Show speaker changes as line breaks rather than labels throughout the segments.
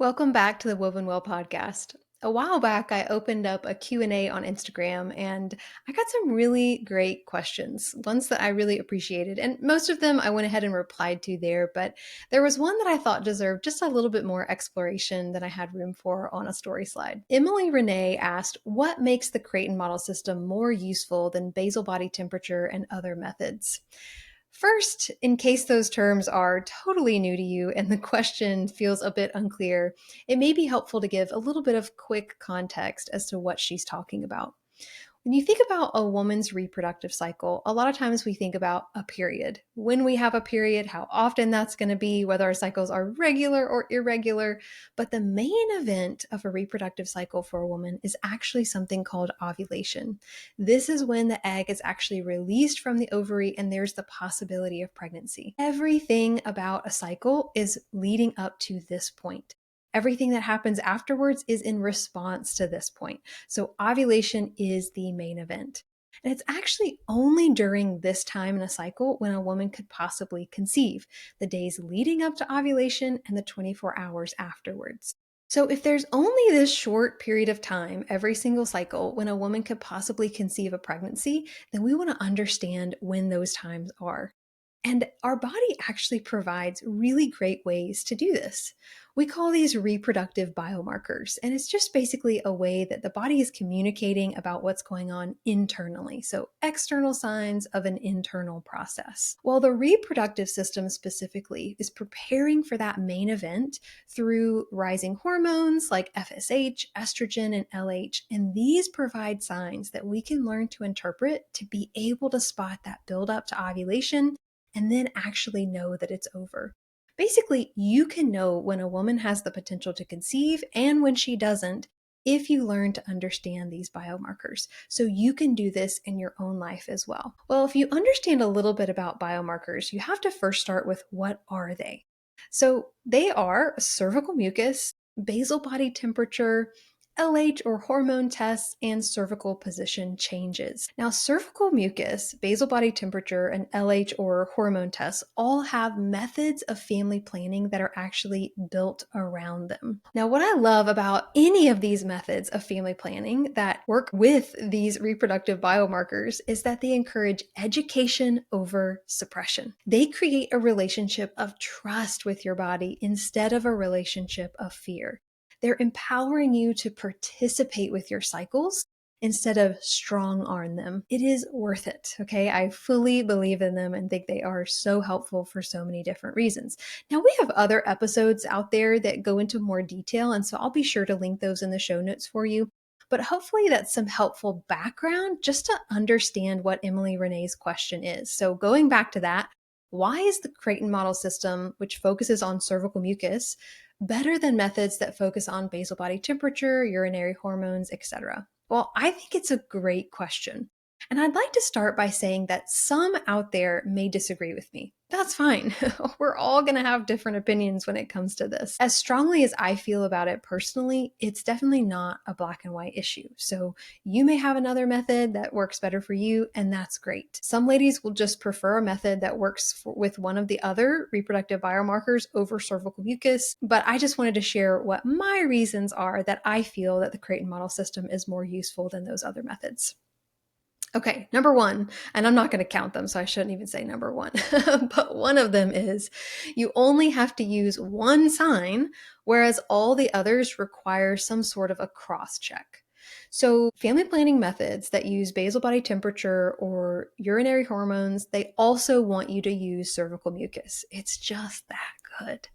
Welcome back to the Woven Well podcast. A while back, I opened up a Q&A on Instagram and I got some really great questions, ones that I really appreciated. And most of them I went ahead and replied to there, but there was one that I thought deserved just a little bit more exploration than I had room for on a story slide. Emily Renee asked, what makes the Creighton Model System more useful than basal body temperature and other methods? First, in case those terms are totally new to you and the question feels a bit unclear, it may be helpful to give a little bit of quick context as to what she's talking about. When you think about a woman's reproductive cycle, a lot of times we think about a period. When we have a period, how often that's going to be, whether our cycles are regular or irregular. But the main event of a reproductive cycle for a woman is actually something called ovulation. This is when the egg is actually released from the ovary and there's the possibility of pregnancy. Everything about a cycle is leading up to this point. Everything that happens afterwards is in response to this point. So ovulation is the main event. And it's actually only during this time in a cycle when a woman could possibly conceive, the days leading up to ovulation and the 24 hours afterwards. So if there's only this short period of time every single cycle when a woman could possibly conceive a pregnancy, then we want to understand when those times are. And our body actually provides really great ways to do this. We call these reproductive biomarkers, and it's just basically a way that the body is communicating about what's going on internally. So, external signs of an internal process. Well, the reproductive system specifically is preparing for that main event through rising hormones like FSH, estrogen, and LH. And these provide signs that we can learn to interpret to be able to spot that buildup to ovulation and then actually know that it's over. Basically, you can know when a woman has the potential to conceive and when she doesn't if you learn to understand these biomarkers. So you can do this in your own life as well. Well, if you understand a little bit about biomarkers, you have to first start with what are they? So they are cervical mucus, basal body temperature, LH or hormone tests, and cervical position changes. Now, cervical mucus, basal body temperature, and LH or hormone tests all have methods of family planning that are actually built around them. Now, what I love about any of these methods of family planning that work with these reproductive biomarkers is that they encourage education over suppression. They create a relationship of trust with your body instead of a relationship of fear. They're empowering you to participate with your cycles instead of strong arm them. It is worth it, okay? I fully believe in them and think they are so helpful for so many different reasons. Now, we have other episodes out there that go into more detail, and so I'll be sure to link those in the show notes for you. But hopefully that's some helpful background just to understand what Emily Renee's question is. So going back to that, why is the Creighton Model System, which focuses on cervical mucus, better than methods that focus on basal body temperature, urinary hormones, etc.? Well, I think it's a great question. And I'd like to start by saying that some out there may disagree with me. That's fine. We're all going to have different opinions when it comes to this. As strongly as I feel about it personally, it's definitely not a black and white issue. So you may have another method that works better for you, and that's great. Some ladies will just prefer a method that works with one of the other reproductive biomarkers over cervical mucus, but I just wanted to share what my reasons are that I feel that the Creighton model system is more useful than those other methods. Okay, number one, and I'm not going to count them, so I shouldn't even say number one, but one of them is you only have to use one sign, whereas all the others require some sort of a cross check. So, family planning methods that use basal body temperature or urinary hormones, they also want you to use cervical mucus. It's just that good.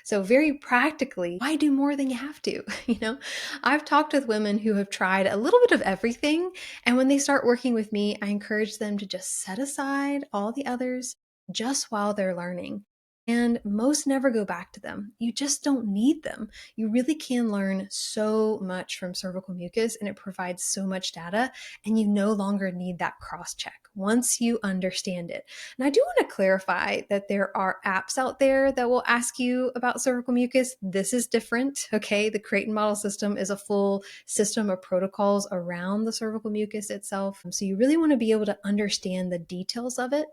So very practically, why do more than you have to? You know, I've talked with women who have tried a little bit of everything. And when they start working with me, I encourage them to just set aside all the others just while they're learning. And most never go back to them. You just don't need them. You really can learn so much from cervical mucus, and it provides so much data, and you no longer need that cross check once you understand it. And I do want to clarify that there are apps out there that will ask you about cervical mucus. This is different, okay? The Creighton model system is a full system of protocols around the cervical mucus itself. So you really want to be able to understand the details of it.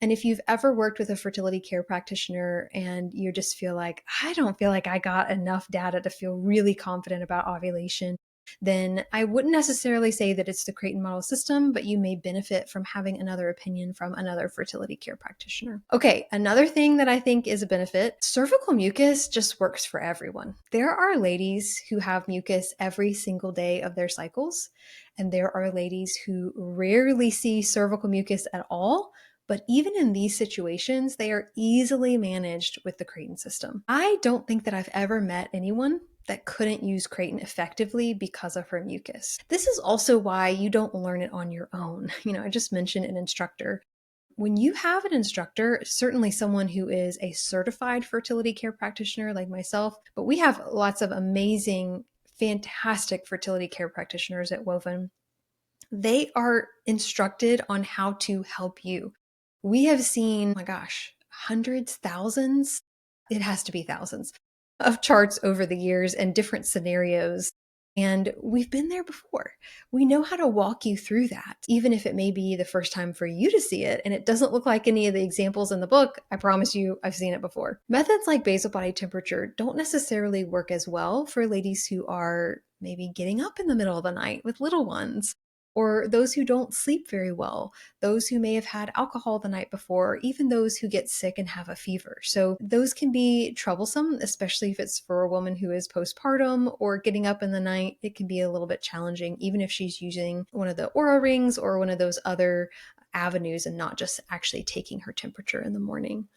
And if you've ever worked with a fertility care practitioner and you just feel like, I don't feel like I got enough data to feel really confident about ovulation, then I wouldn't necessarily say that it's the Creighton Model System, but you may benefit from having another opinion from another fertility care practitioner. Okay, another thing that I think is a benefit, cervical mucus just works for everyone. There are ladies who have mucus every single day of their cycles, and there are ladies who rarely see cervical mucus at all. But even in these situations, they are easily managed with the Creighton system. I don't think that I've ever met anyone that couldn't use Creighton effectively because of her mucus. This is also why you don't learn it on your own. I just mentioned an instructor. When you have an instructor, certainly someone who is a certified fertility care practitioner like myself, but we have lots of amazing, fantastic fertility care practitioners at Woven. They are instructed on how to help you. We have seen, oh my gosh, hundreds, thousands, it has to be thousands of charts over the years and different scenarios. And we've been there before. We know how to walk you through that, even if it may be the first time for you to see it. And it doesn't look like any of the examples in the book. I promise you, I've seen it before. Methods like basal body temperature don't necessarily work as well for ladies who are maybe getting up in the middle of the night with little ones, or those who don't sleep very well, those who may have had alcohol the night before, even those who get sick and have a fever. So those can be troublesome, especially if it's for a woman who is postpartum or getting up in the night. It can be a little bit challenging, even if she's using one of the Oura rings or one of those other avenues and not just actually taking her temperature in the morning.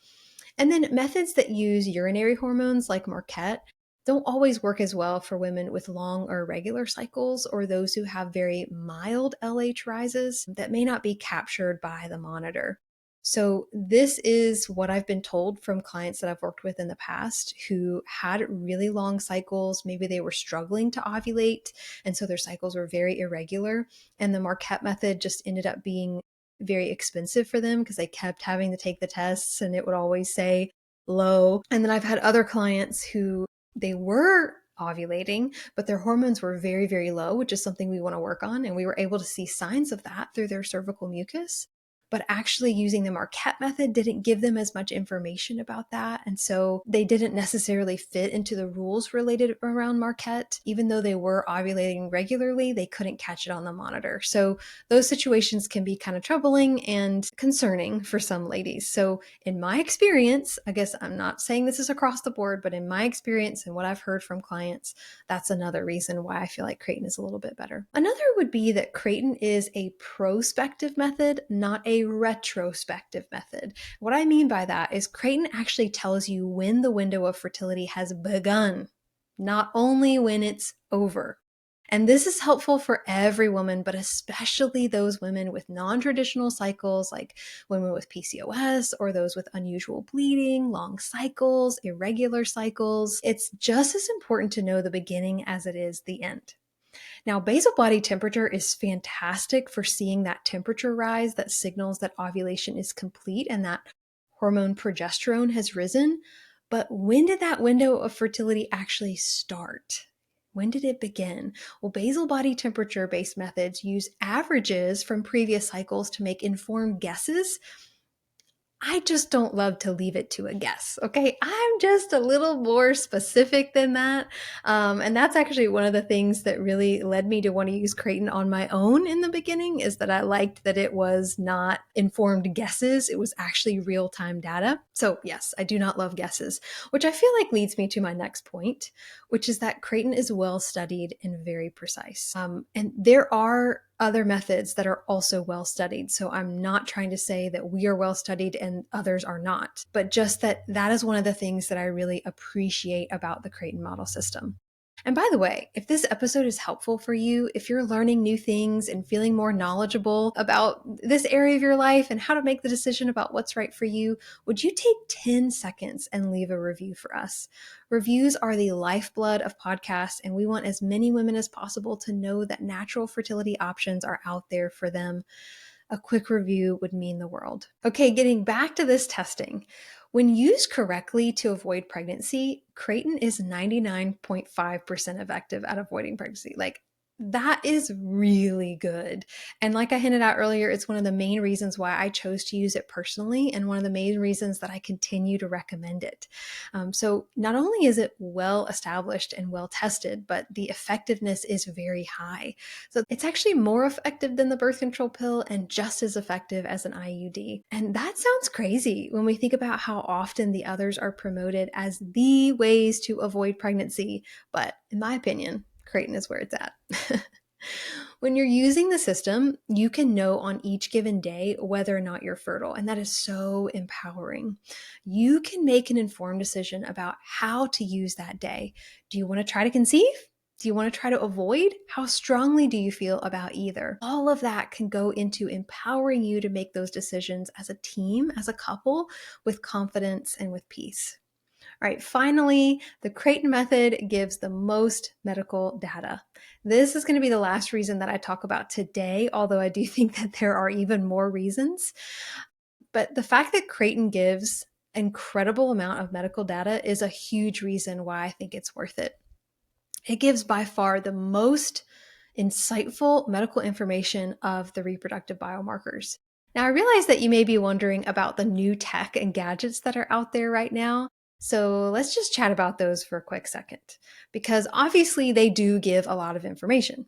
And then methods that use urinary hormones like Marquette don't always work as well for women with long or irregular cycles or those who have very mild LH rises that may not be captured by the monitor. So this is what I've been told from clients that I've worked with in the past who had really long cycles. Maybe they were struggling to ovulate, and so their cycles were very irregular. And the Marquette method just ended up being very expensive for them because they kept having to take the tests and it would always say low. And then I've had other clients who they were ovulating, but their hormones were very, very low, which is something we want to work on. And we were able to see signs of that through their cervical mucus. But actually using the Marquette method didn't give them as much information about that. And so they didn't necessarily fit into the rules related around Marquette. Even though they were ovulating regularly, they couldn't catch it on the monitor. So those situations can be kind of troubling and concerning for some ladies. So in my experience, I guess I'm not saying this is across the board, but in my experience and what I've heard from clients, that's another reason why I feel like Creighton is a little bit better. Another would be that Creighton is a prospective method, not a retrospective method. What I mean by that is Creighton actually tells you when the window of fertility has begun, not only when it's over. And this is helpful for every woman, but especially those women with non-traditional cycles, like women with PCOS or those with unusual bleeding, long cycles, irregular cycles. It's just as important to know the beginning as it is the end. Now, basal body temperature is fantastic for seeing that temperature rise that signals that ovulation is complete and that hormone progesterone has risen. But when did that window of fertility actually start? When did it begin? Well, basal body temperature based methods use averages from previous cycles to make informed guesses. I just don't love to leave it to a guess. Okay. I'm just a little more specific than that. And that's actually one of the things that really led me to want to use Creighton on my own in the beginning, is that I liked that it was not informed guesses. It was actually real-time data. So yes, I do not love guesses, which I feel like leads me to my next point, which is that Creighton is well studied and very precise. And there are other methods that are also well studied. So I'm not trying to say that we are well studied and others are not, but just that that is one of the things that I really appreciate about the Creighton model system. And by the way, if this episode is helpful for you, if you're learning new things and feeling more knowledgeable about this area of your life and how to make the decision about what's right for you, would you take 10 seconds and leave a review for us? Reviews are the lifeblood of podcasts, and we want as many women as possible to know that natural fertility options are out there for them. A quick review would mean the world. Okay, getting back to this testing. When used correctly to avoid pregnancy, Creighton is 99.5% effective at avoiding pregnancy. Like, That is really good. And like I hinted out earlier, it's one of the main reasons why I chose to use it personally, and one of the main reasons that I continue to recommend it. So, not only is it well established and well tested, but the effectiveness is very high. So, it's actually more effective than the birth control pill and just as effective as an IUD. And that sounds crazy when we think about how often the others are promoted as the ways to avoid pregnancy. But in my opinion, Creighton is where it's at. When you're using the system, you can know on each given day whether or not you're fertile, and that is so empowering. You can make an informed decision about how to use that day. Do you want to try to conceive? Do you want to try to avoid? How strongly do you feel about either? All of that can go into empowering you to make those decisions as a team, as a couple, with confidence and with peace. All right, finally, the Creighton method gives the most medical data. This is going to be the last reason that I talk about today, although I do think that there are even more reasons. But the fact that Creighton gives incredible amount of medical data is a huge reason why I think it's worth it. It gives by far the most insightful medical information of the reproductive biomarkers. Now, I realize that you may be wondering about the new tech and gadgets that are out there right now. So let's just chat about those for a quick second, because obviously they do give a lot of information.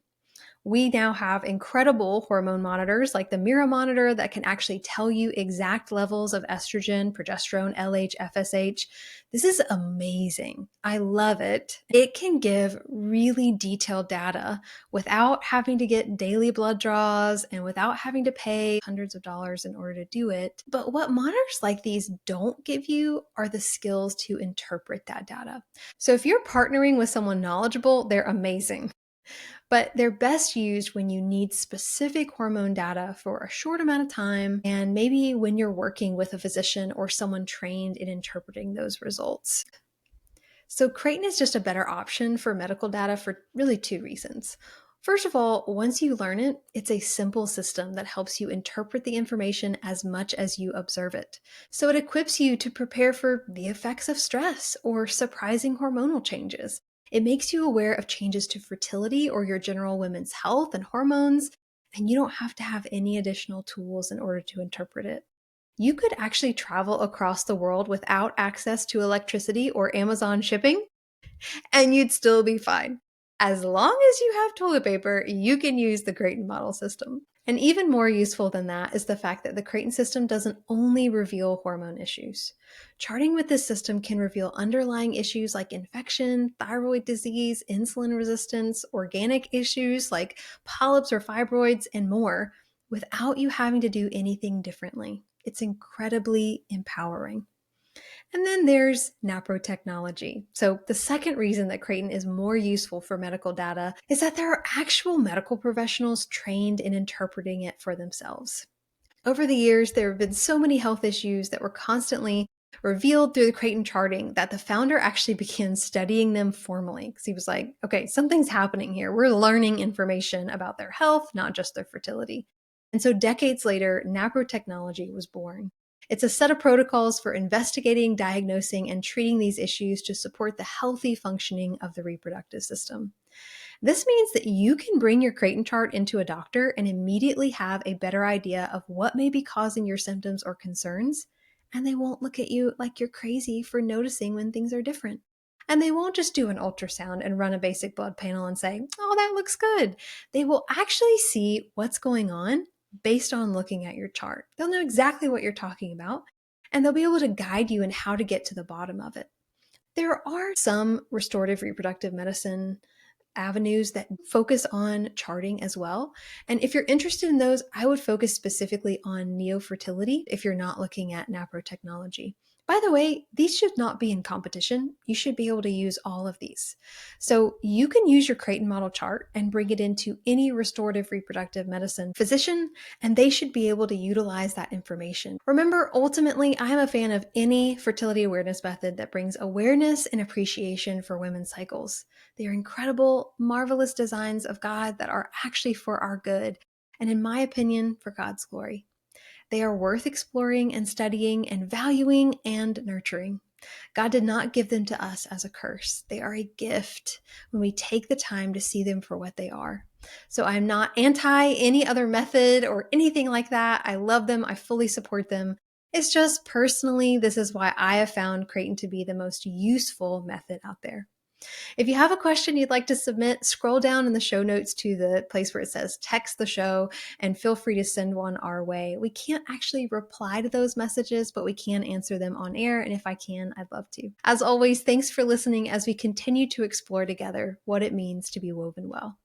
We now have incredible hormone monitors like the Mira monitor that can actually tell you exact levels of estrogen, progesterone, LH, FSH. This is amazing. I love it. It can give really detailed data without having to get daily blood draws and without having to pay hundreds of dollars in order to do it. But what monitors like these don't give you are the skills to interpret that data. So if you're partnering with someone knowledgeable, they're amazing. But they're best used when you need specific hormone data for a short amount of time, and maybe when you're working with a physician or someone trained in interpreting those results. So, Creighton is just a better option for medical data for really two reasons. First of all, once you learn it, it's a simple system that helps you interpret the information as much as you observe it. So, it equips you to prepare for the effects of stress or surprising hormonal changes. It makes you aware of changes to fertility or your general women's health and hormones, and you don't have to have any additional tools in order to interpret it. You could actually travel across the world without access to electricity or Amazon shipping, and you'd still be fine. As long as you have toilet paper, you can use the Creighton Model System. And even more useful than that is the fact that the Creighton system doesn't only reveal hormone issues. Charting with this system can reveal underlying issues like infection, thyroid disease, insulin resistance, organic issues like polyps or fibroids, and more without you having to do anything differently. It's incredibly empowering. And then there's naprotechnology. So, the second reason that Creighton is more useful for medical data is that there are actual medical professionals trained in interpreting it for themselves. Over the years, there have been so many health issues that were constantly revealed through the Creighton charting that the founder actually began studying them formally because he was like, okay, something's happening here. We're learning information about their health, not just their fertility. And so decades later, naprotechnology was born. It's a set of protocols for investigating, diagnosing, and treating these issues to support the healthy functioning of the reproductive system. This means that you can bring your Creighton chart into a doctor and immediately have a better idea of what may be causing your symptoms or concerns, and they won't look at you like you're crazy for noticing when things are different. And they won't just do an ultrasound and run a basic blood panel and say, oh, that looks good. They will actually see what's going on based on looking at your chart. They'll know exactly what you're talking about, and they'll be able to guide you in how to get to the bottom of it. There are some restorative reproductive medicine avenues that focus on charting as well. And if you're interested in those, I would focus specifically on neofertility if you're not looking at naprotechnology. By the way, these should not be in competition. You should be able to use all of these. So you can use your Creighton model chart and bring it into any restorative reproductive medicine physician, and they should be able to utilize that information. Remember, ultimately, I'm a fan of any fertility awareness method that brings awareness and appreciation for women's cycles. They are incredible, marvelous designs of God that are actually for our good, and in my opinion, for God's glory. They are worth exploring and studying and valuing and nurturing. God did not give them to us as a curse. They are a gift when we take the time to see them for what they are. So I'm not anti any other method or anything like that. I love them. I fully support them. It's just personally, this is why I have found Creighton to be the most useful method out there. If you have a question you'd like to submit, scroll down in the show notes to the place where it says text the show and feel free to send one our way. We can't actually reply to those messages, but we can answer them on air. And if I can, I'd love to. As always, thanks for listening as we continue to explore together what it means to be woven well.